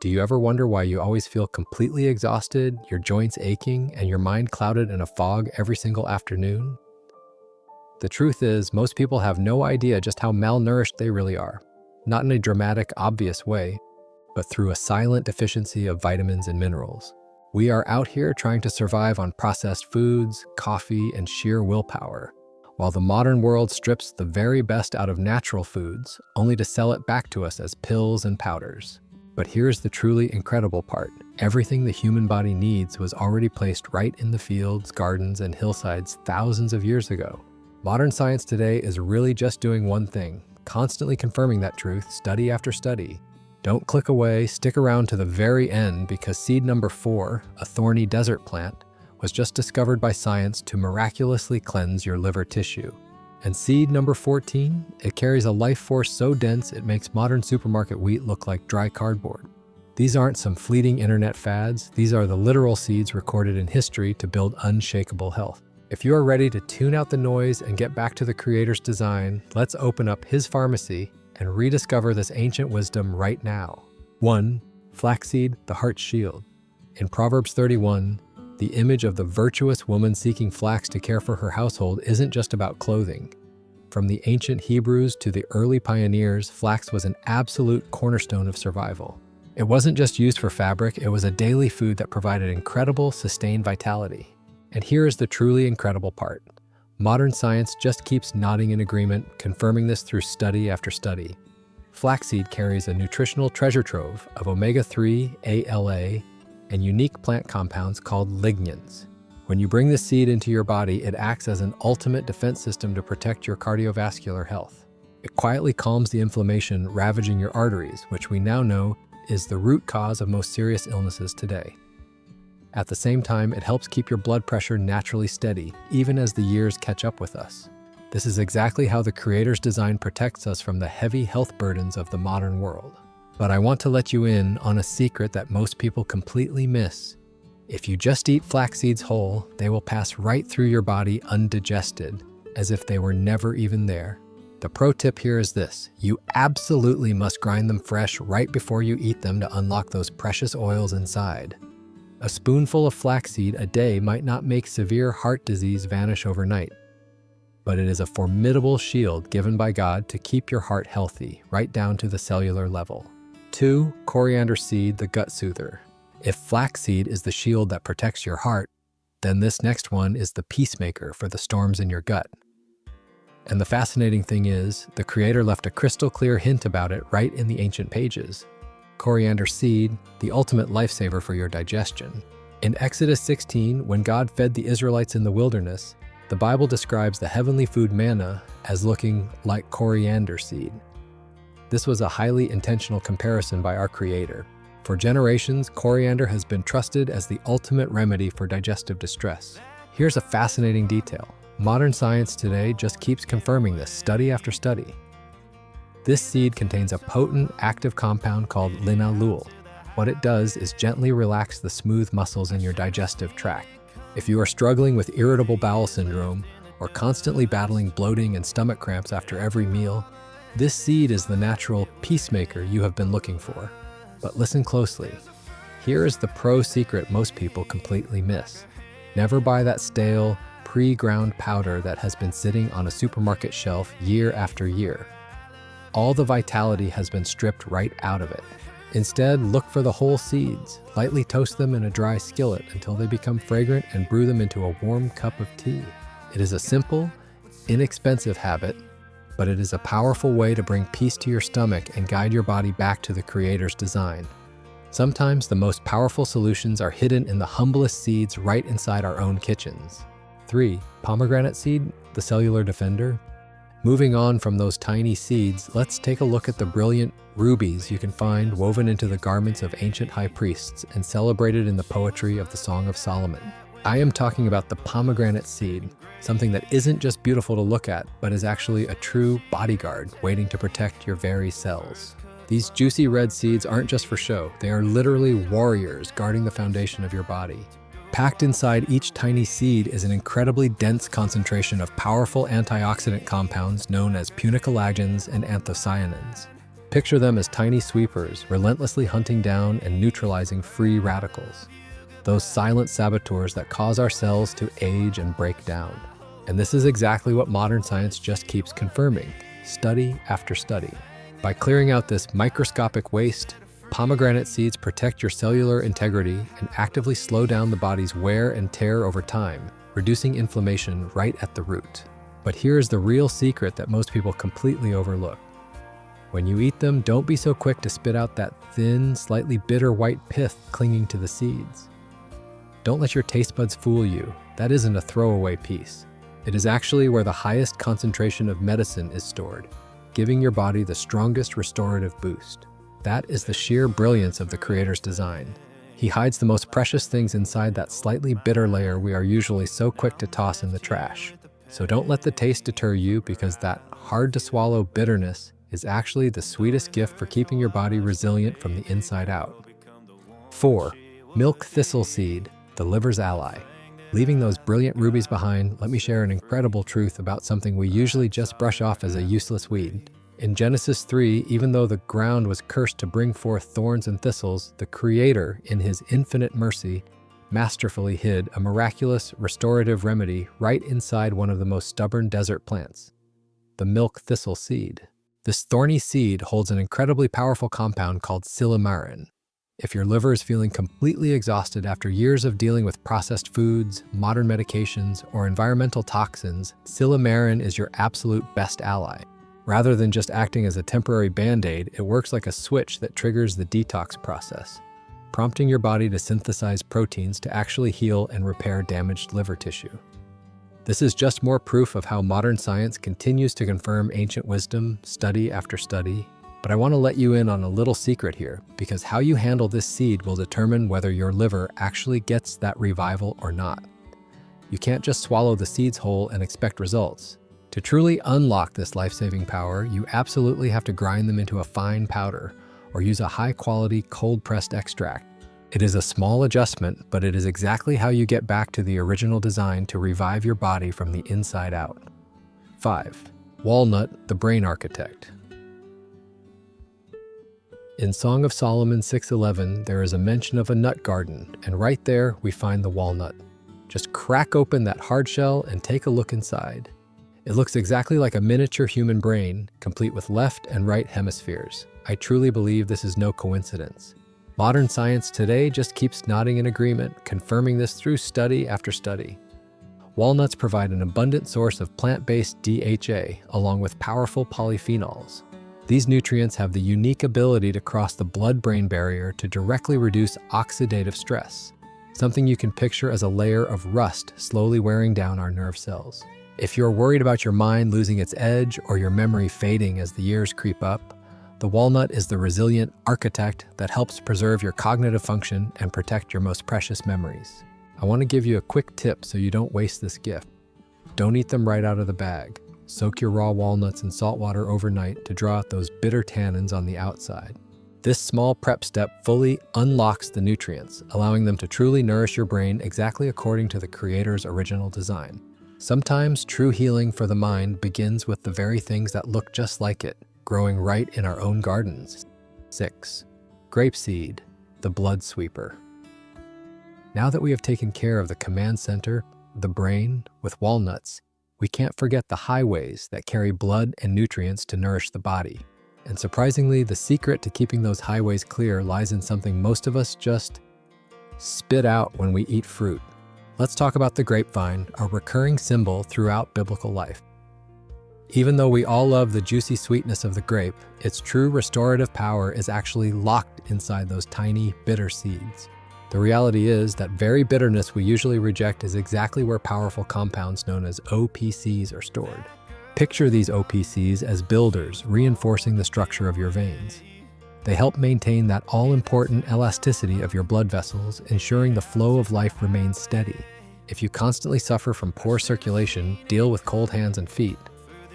Do you ever wonder why you always feel completely exhausted, your joints aching, and your mind clouded in a fog every single afternoon? The truth is, most people have no idea just how malnourished they really are. Not in a dramatic, obvious way, but through a silent deficiency of vitamins and minerals. We are out here trying to survive on processed foods, coffee, and sheer willpower, while the modern world strips the very best out of natural foods, only to sell it back to us as pills and powders. But here's the truly incredible part. Everything the human body needs was already placed right in the fields, gardens, and hillsides thousands of years ago. Modern science today is really just doing one thing, constantly confirming that truth, study after study. Don't click away, stick around to the very end, because seed number 4, a thorny desert plant, was just discovered by science to miraculously cleanse your liver tissue. And seed number 14, it carries a life force so dense it makes modern supermarket wheat look like dry cardboard. These aren't some fleeting internet fads, these are the literal seeds recorded in history to build unshakable health. If you are ready to tune out the noise and get back to the Creator's design, let's open up His pharmacy and rediscover this ancient wisdom right now. 1. Flaxseed, the heart's shield. In Proverbs 31, the image of the virtuous woman seeking flax to care for her household isn't just about clothing. From the ancient Hebrews to the early pioneers, flax was an absolute cornerstone of survival. It wasn't just used for fabric, it was a daily food that provided incredible, sustained vitality. And here is the truly incredible part. Modern science just keeps nodding in agreement, confirming this through study after study. Flaxseed carries a nutritional treasure trove of omega-3, ALA, and unique plant compounds called lignans. When you bring this seed into your body, it acts as an ultimate defense system to protect your cardiovascular health. It quietly calms the inflammation ravaging your arteries, which we now know is the root cause of most serious illnesses today. At the same time, it helps keep your blood pressure naturally steady, even as the years catch up with us. This is exactly how the Creator's design protects us from the heavy health burdens of the modern world. But I want to let you in on a secret that most people completely miss. If you just eat flax seeds whole, they will pass right through your body undigested, as if they were never even there. The pro tip here is this: you absolutely must grind them fresh right before you eat them to unlock those precious oils inside. A spoonful of flaxseed a day might not make severe heart disease vanish overnight, but it is a formidable shield given by God to keep your heart healthy, right down to the cellular level. 2. Coriander seed, the gut soother. If flaxseed is the shield that protects your heart, then this next one is the peacemaker for the storms in your gut. And the fascinating thing is, the Creator left a crystal clear hint about it right in the ancient pages. Coriander seed, the ultimate lifesaver for your digestion. In Exodus 16, when God fed the Israelites in the wilderness, the Bible describes the heavenly food manna as looking like coriander seed. This was a highly intentional comparison by our Creator. For generations, coriander has been trusted as the ultimate remedy for digestive distress. Here's a fascinating detail. Modern science today just keeps confirming this study after study. This seed contains a potent, active compound called linalool. What it does is gently relax the smooth muscles in your digestive tract. If you are struggling with irritable bowel syndrome or constantly battling bloating and stomach cramps after every meal, this seed is the natural peacemaker you have been looking for. But listen closely. Here is the pro secret most people completely miss. Never buy that stale, pre-ground powder that has been sitting on a supermarket shelf year after year. All the vitality has been stripped right out of it. Instead, look for the whole seeds. Lightly toast them in a dry skillet until they become fragrant and brew them into a warm cup of tea. It is a simple, inexpensive habit, but it is a powerful way to bring peace to your stomach and guide your body back to the Creator's design. Sometimes the most powerful solutions are hidden in the humblest seeds right inside our own kitchens. 3. Pomegranate seed, the cellular defender. Moving on from those tiny seeds, let's take a look at the brilliant rubies you can find woven into the garments of ancient high priests and celebrated in the poetry of the Song of Solomon. I am talking about the pomegranate seed, something that isn't just beautiful to look at, but is actually a true bodyguard waiting to protect your very cells. These juicy red seeds aren't just for show, they are literally warriors guarding the foundation of your body. Packed inside each tiny seed is an incredibly dense concentration of powerful antioxidant compounds known as punicolagens and anthocyanins. Picture them as tiny sweepers, relentlessly hunting down and neutralizing free radicals. Those silent saboteurs that cause our cells to age and break down. And this is exactly what modern science just keeps confirming, study after study. By clearing out this microscopic waste, pomegranate seeds protect your cellular integrity and actively slow down the body's wear and tear over time, reducing inflammation right at the root. But here's the real secret that most people completely overlook. When you eat them, don't be so quick to spit out that thin, slightly bitter white pith clinging to the seeds. Don't let your taste buds fool you. That isn't a throwaway piece. It is actually where the highest concentration of medicine is stored, giving your body the strongest restorative boost. That is the sheer brilliance of the Creator's design. He hides the most precious things inside that slightly bitter layer we are usually so quick to toss in the trash. So don't let the taste deter you, because that hard-to-swallow bitterness is actually the sweetest gift for keeping your body resilient from the inside out. 4. Milk thistle seed, the liver's ally. Leaving those brilliant rubies behind, let me share an incredible truth about something we usually just brush off as a useless weed. In Genesis 3, even though the ground was cursed to bring forth thorns and thistles, the Creator, in His infinite mercy, masterfully hid a miraculous restorative remedy right inside one of the most stubborn desert plants, the milk thistle seed. This thorny seed holds an incredibly powerful compound called silymarin. If your liver is feeling completely exhausted after years of dealing with processed foods, modern medications, or environmental toxins, silymarin is your absolute best ally. Rather than just acting as a temporary band-aid, it works like a switch that triggers the detox process, prompting your body to synthesize proteins to actually heal and repair damaged liver tissue. This is just more proof of how modern science continues to confirm ancient wisdom, study after study. But I want to let you in on a little secret here, because how you handle this seed will determine whether your liver actually gets that revival or not. You can't just swallow the seeds whole and expect results. To truly unlock this life-saving power, you absolutely have to grind them into a fine powder or use a high-quality cold-pressed extract. It is a small adjustment, but it is exactly how you get back to the original design to revive your body from the inside out. 5. Walnut, the brain architect. In Song of Solomon 6:11, there is a mention of a nut garden, and right there we find the walnut. Just crack open that hard shell and take a look inside. It looks exactly like a miniature human brain, complete with left and right hemispheres. I truly believe this is no coincidence. Modern science today just keeps nodding in agreement, confirming this through study after study. Walnuts provide an abundant source of plant-based DHA, along with powerful polyphenols. These nutrients have the unique ability to cross the blood-brain barrier to directly reduce oxidative stress, something you can picture as a layer of rust slowly wearing down our nerve cells. If you're worried about your mind losing its edge or your memory fading as the years creep up, the walnut is the resilient architect that helps preserve your cognitive function and protect your most precious memories. I want to give you a quick tip so you don't waste this gift. Don't eat them right out of the bag. Soak your raw walnuts in salt water overnight to draw out those bitter tannins on the outside. This small prep step fully unlocks the nutrients, allowing them to truly nourish your brain exactly according to the Creator's original design. Sometimes true healing for the mind begins with the very things that look just like it, growing right in our own gardens. 6. Grapeseed, the blood sweeper. Now that we have taken care of the command center, the brain, with walnuts, we can't forget the highways that carry blood and nutrients to nourish the body. And surprisingly, the secret to keeping those highways clear lies in something most of us just spit out when we eat fruit. Let's talk about the grapevine, a recurring symbol throughout biblical life. Even though we all love the juicy sweetness of the grape, its true restorative power is actually locked inside those tiny, bitter seeds. The reality is that very bitterness we usually reject is exactly where powerful compounds known as OPCs are stored. Picture these OPCs as builders reinforcing the structure of your veins. They help maintain that all-important elasticity of your blood vessels, ensuring the flow of life remains steady. If you constantly suffer from poor circulation, deal with cold hands and feet,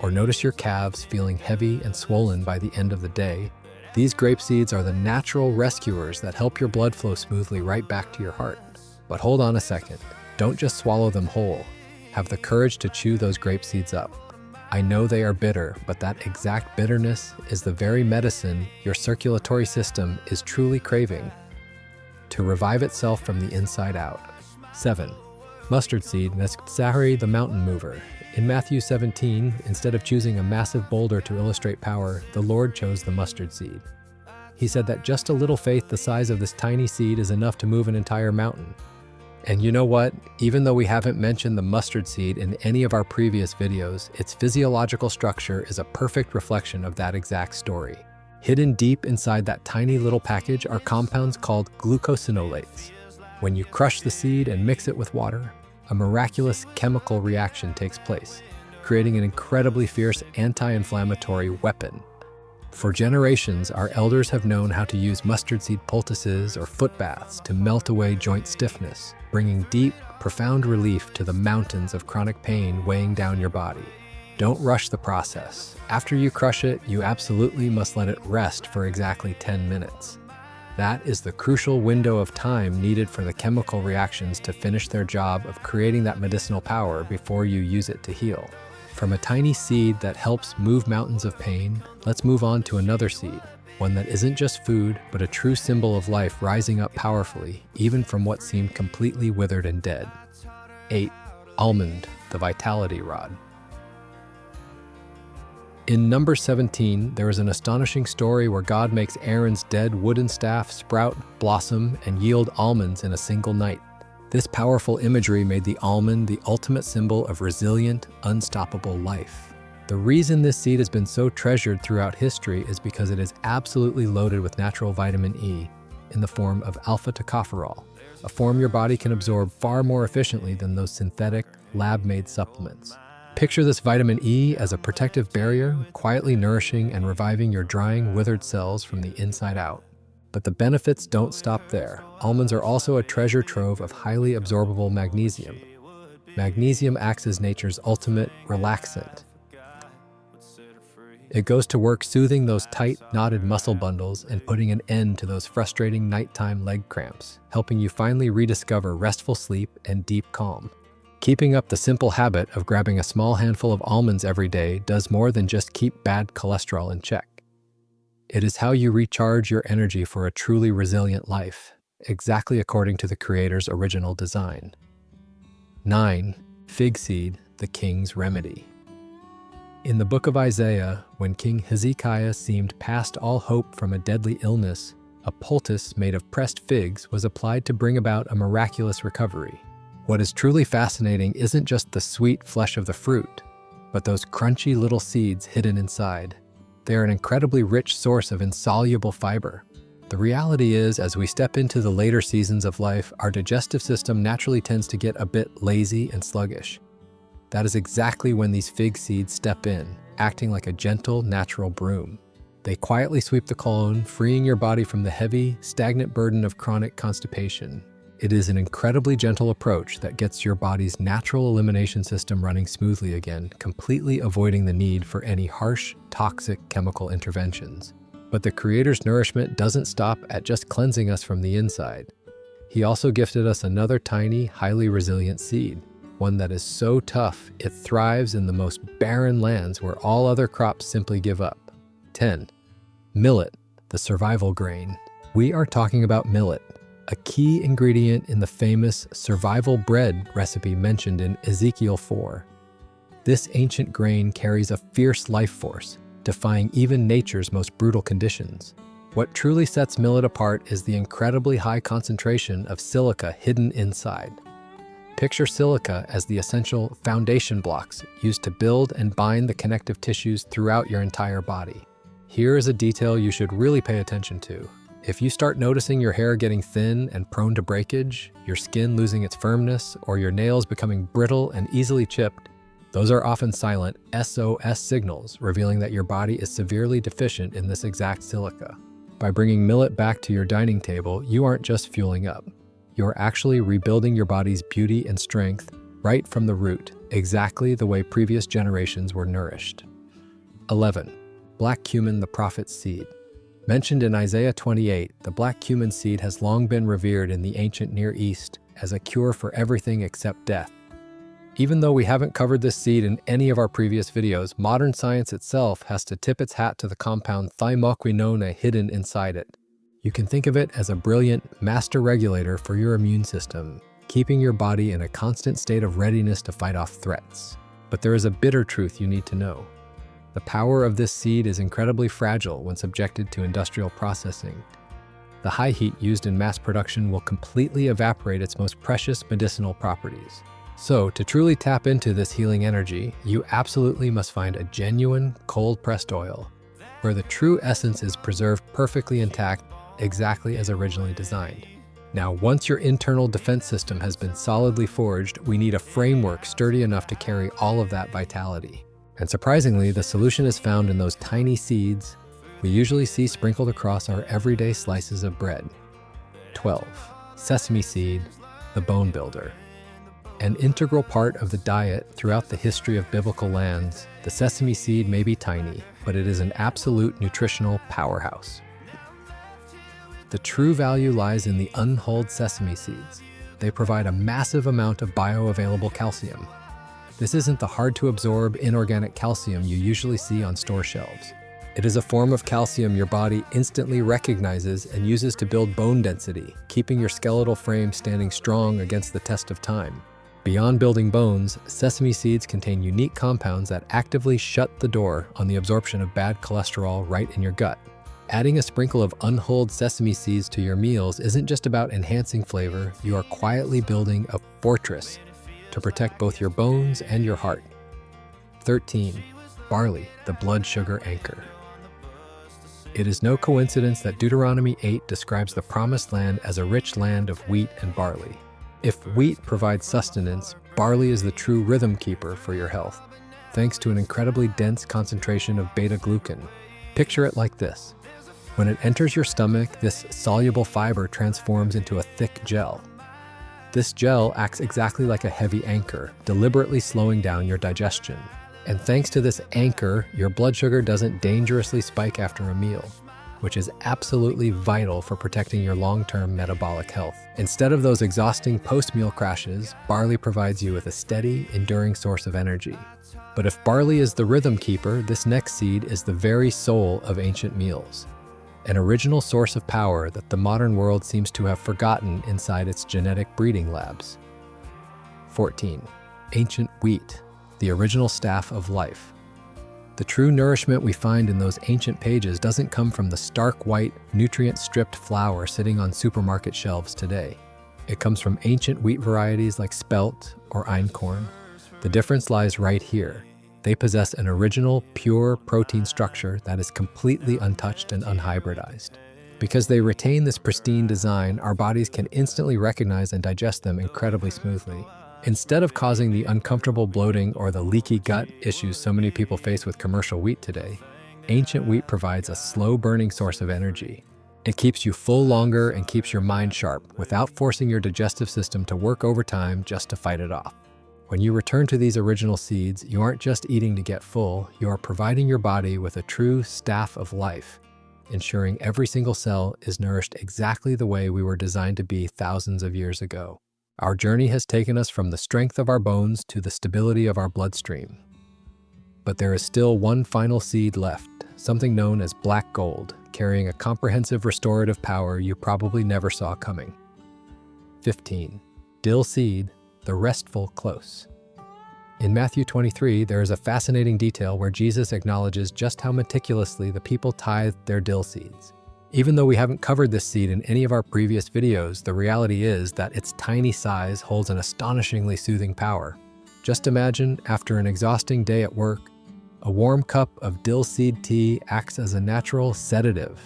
or notice your calves feeling heavy and swollen by the end of the day, these grape seeds are the natural rescuers that help your blood flow smoothly right back to your heart. But hold on a second. Don't just swallow them whole. Have the courage to chew those grape seeds up. I know they are bitter, but that exact bitterness is the very medicine your circulatory system is truly craving to revive itself from the inside out. 7. Mustard seed, Sahari the mountain mover. In Matthew 17, instead of choosing a massive boulder to illustrate power, the Lord chose the mustard seed. He said that just a little faith the size of this tiny seed is enough to move an entire mountain. And you know what? Even though we haven't mentioned the mustard seed in any of our previous videos, its physiological structure is a perfect reflection of that exact story. Hidden deep inside that tiny little package are compounds called glucosinolates. When you crush the seed and mix it with water, a miraculous chemical reaction takes place, creating an incredibly fierce anti-inflammatory weapon. For generations, our elders have known how to use mustard seed poultices or foot baths to melt away joint stiffness, bringing deep, profound relief to the mountains of chronic pain weighing down your body. Don't rush the process. After you crush it, you absolutely must let it rest for exactly 10 minutes. That is the crucial window of time needed for the chemical reactions to finish their job of creating that medicinal power before you use it to heal. From a tiny seed that helps move mountains of pain, let's move on to another seed, one that isn't just food, but a true symbol of life rising up powerfully, even from what seemed completely withered and dead. 8. Almond, the vitality rod. In Numbers 17, there is an astonishing story where God makes Aaron's dead wooden staff sprout, blossom, and yield almonds in a single night. This powerful imagery made the almond the ultimate symbol of resilient, unstoppable life. The reason this seed has been so treasured throughout history is because it is absolutely loaded with natural vitamin E in the form of alpha-tocopherol, a form your body can absorb far more efficiently than those synthetic, lab-made supplements. Picture this vitamin E as a protective barrier, quietly nourishing and reviving your drying, withered cells from the inside out. But the benefits don't stop there. Almonds are also a treasure trove of highly absorbable magnesium. Magnesium acts as nature's ultimate relaxant. It goes to work soothing those tight, knotted muscle bundles and putting an end to those frustrating nighttime leg cramps, helping you finally rediscover restful sleep and deep calm. Keeping up the simple habit of grabbing a small handful of almonds every day does more than just keep bad cholesterol in check. It is how you recharge your energy for a truly resilient life, exactly according to the Creator's original design. 9. Fig seed, the king's remedy. In the book of Isaiah, when King Hezekiah seemed past all hope from a deadly illness, a poultice made of pressed figs was applied to bring about a miraculous recovery. What is truly fascinating isn't just the sweet flesh of the fruit, but those crunchy little seeds hidden inside. They are an incredibly rich source of insoluble fiber. The reality is, as we step into the later seasons of life, our digestive system naturally tends to get a bit lazy and sluggish. That is exactly when these fig seeds step in, acting like a gentle, natural broom. They quietly sweep the colon, freeing your body from the heavy, stagnant burden of chronic constipation. It is an incredibly gentle approach that gets your body's natural elimination system running smoothly again, completely avoiding the need for any harsh, toxic chemical interventions. But the Creator's nourishment doesn't stop at just cleansing us from the inside. He also gifted us another tiny, highly resilient seed, one that is so tough it thrives in the most barren lands where all other crops simply give up. 10. Millet, the survival grain. We are talking about millet, a key ingredient in the famous survival bread recipe mentioned in Ezekiel 4. This ancient grain carries a fierce life force, defying even nature's most brutal conditions. What truly sets millet apart is the incredibly high concentration of silica hidden inside. Picture silica as the essential foundation blocks used to build and bind the connective tissues throughout your entire body. Here is a detail you should really pay attention to. If you start noticing your hair getting thin and prone to breakage, your skin losing its firmness, or your nails becoming brittle and easily chipped, those are often silent SOS signals revealing that your body is severely deficient in this exact silica. By bringing millet back to your dining table, you aren't just fueling up. You're actually rebuilding your body's beauty and strength right from the root, exactly the way previous generations were nourished. 11. Black cumin, the prophet's seed. Mentioned in Isaiah 28, the black cumin seed has long been revered in the ancient Near East as a cure for everything except death. Even though we haven't covered this seed in any of our previous videos, modern science itself has to tip its hat to the compound thymoquinone hidden inside it. You can think of it as a brilliant master regulator for your immune system, keeping your body in a constant state of readiness to fight off threats. But there is a bitter truth you need to know. The power of this seed is incredibly fragile when subjected to industrial processing. The high heat used in mass production will completely evaporate its most precious medicinal properties. So, to truly tap into this healing energy, you absolutely must find a genuine, cold-pressed oil, where the true essence is preserved perfectly intact, exactly as originally designed. Now, once your internal defense system has been solidly forged, we need a framework sturdy enough to carry all of that vitality. And surprisingly, the solution is found in those tiny seeds we usually see sprinkled across our everyday slices of bread. 12. Sesame seed, the bone builder. An integral part of the diet throughout the history of biblical lands, the sesame seed may be tiny, but it is an absolute nutritional powerhouse. The true value lies in the unhulled sesame seeds. They provide a massive amount of bioavailable calcium. This isn't the hard-to-absorb inorganic calcium you usually see on store shelves. It is a form of calcium your body instantly recognizes and uses to build bone density, keeping your skeletal frame standing strong against the test of time. Beyond building bones, sesame seeds contain unique compounds that actively shut the door on the absorption of bad cholesterol right in your gut. Adding a sprinkle of unhulled sesame seeds to your meals isn't just about enhancing flavor, you are quietly building a fortress to protect both your bones and your heart. 13. Barley, the blood sugar anchor. It is no coincidence that Deuteronomy 8 describes the Promised Land as a rich land of wheat and barley. If wheat provides sustenance, barley is the true rhythm keeper for your health, thanks to an incredibly dense concentration of beta-glucan. Picture it like this. When it enters your stomach, this soluble fiber transforms into a thick gel. This gel acts exactly like a heavy anchor, deliberately slowing down your digestion. And thanks to this anchor, your blood sugar doesn't dangerously spike after a meal, which is absolutely vital for protecting your long-term metabolic health. Instead of those exhausting post-meal crashes, barley provides you with a steady, enduring source of energy. But if barley is the rhythm keeper, this next seed is the very soul of ancient meals, an original source of power that the modern world seems to have forgotten inside its genetic breeding labs. 14. Ancient wheat, the original staff of life. The true nourishment we find in those ancient pages doesn't come from the stark white, nutrient-stripped flour sitting on supermarket shelves today. It comes from ancient wheat varieties like spelt or einkorn. The difference lies right here. They possess an original, pure protein structure that is completely untouched and unhybridized. Because they retain this pristine design, our bodies can instantly recognize and digest them incredibly smoothly. Instead of causing the uncomfortable bloating or the leaky gut issues so many people face with commercial wheat today, ancient wheat provides a slow-burning source of energy. It keeps you full longer and keeps your mind sharp without forcing your digestive system to work overtime just to fight it off. When you return to these original seeds, you aren't just eating to get full, you are providing your body with a true staff of life, ensuring every single cell is nourished exactly the way we were designed to be thousands of years ago. Our journey has taken us from the strength of our bones to the stability of our bloodstream. But there is still one final seed left, something known as black gold, carrying a comprehensive restorative power you probably never saw coming. 15. Dill seed, the restful close. In Matthew 23, there is a fascinating detail where Jesus acknowledges just how meticulously the people tithed their dill seeds. Even though we haven't covered this seed in any of our previous videos, the reality is that its tiny size holds an astonishingly soothing power. Just imagine, after an exhausting day at work, a warm cup of dill seed tea acts as a natural sedative,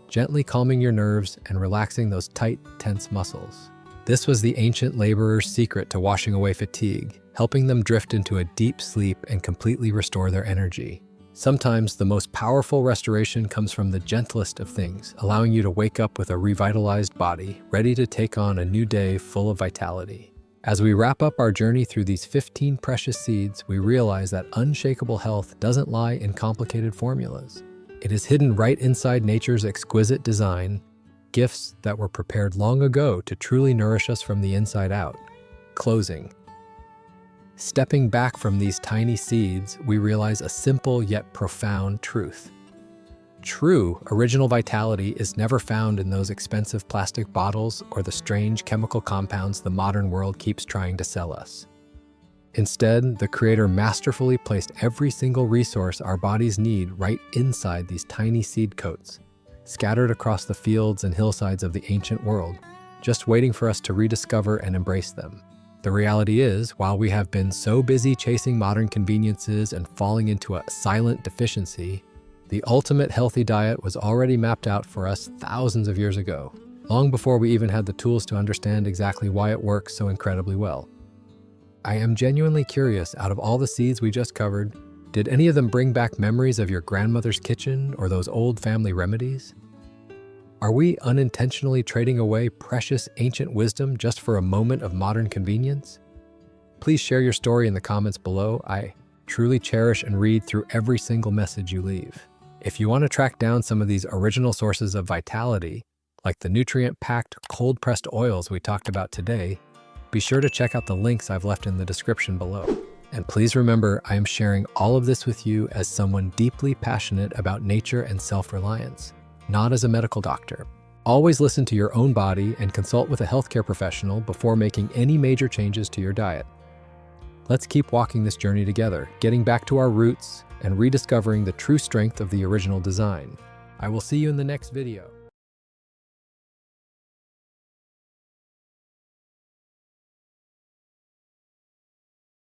gently calming your nerves and relaxing those tight, tense muscles. This was the ancient laborers' secret to washing away fatigue, helping them drift into a deep sleep and completely restore their energy. Sometimes the most powerful restoration comes from the gentlest of things, allowing you to wake up with a revitalized body, ready to take on a new day full of vitality. As we wrap up our journey through these 15 precious seeds, we realize that unshakable health doesn't lie in complicated formulas. It is hidden right inside nature's exquisite design, gifts that were prepared long ago to truly nourish us from the inside out. Closing. Stepping back from these tiny seeds, we realize a simple yet profound truth. True, original vitality is never found in those expensive plastic bottles or the strange chemical compounds the modern world keeps trying to sell us. Instead, the Creator masterfully placed every single resource our bodies need right inside these tiny seed coats, scattered across the fields and hillsides of the ancient world, just waiting for us to rediscover and embrace them. The reality is, while we have been so busy chasing modern conveniences and falling into a silent deficiency, the ultimate healthy diet was already mapped out for us thousands of years ago, long before we even had the tools to understand exactly why it works so incredibly well. I am genuinely curious, out of all the seeds we just covered, did any of them bring back memories of your grandmother's kitchen or those old family remedies? Are we unintentionally trading away precious ancient wisdom just for a moment of modern convenience? Please share your story in the comments below. I truly cherish and read through every single message you leave. If you want to track down some of these original sources of vitality, like the nutrient-packed, cold-pressed oils we talked about today, be sure to check out the links I've left in the description below. And please remember, I am sharing all of this with you as someone deeply passionate about nature and self-reliance, not as a medical doctor. Always listen to your own body and consult with a healthcare professional before making any major changes to your diet. Let's keep walking this journey together, getting back to our roots and rediscovering the true strength of the original design. I will see you in the next video.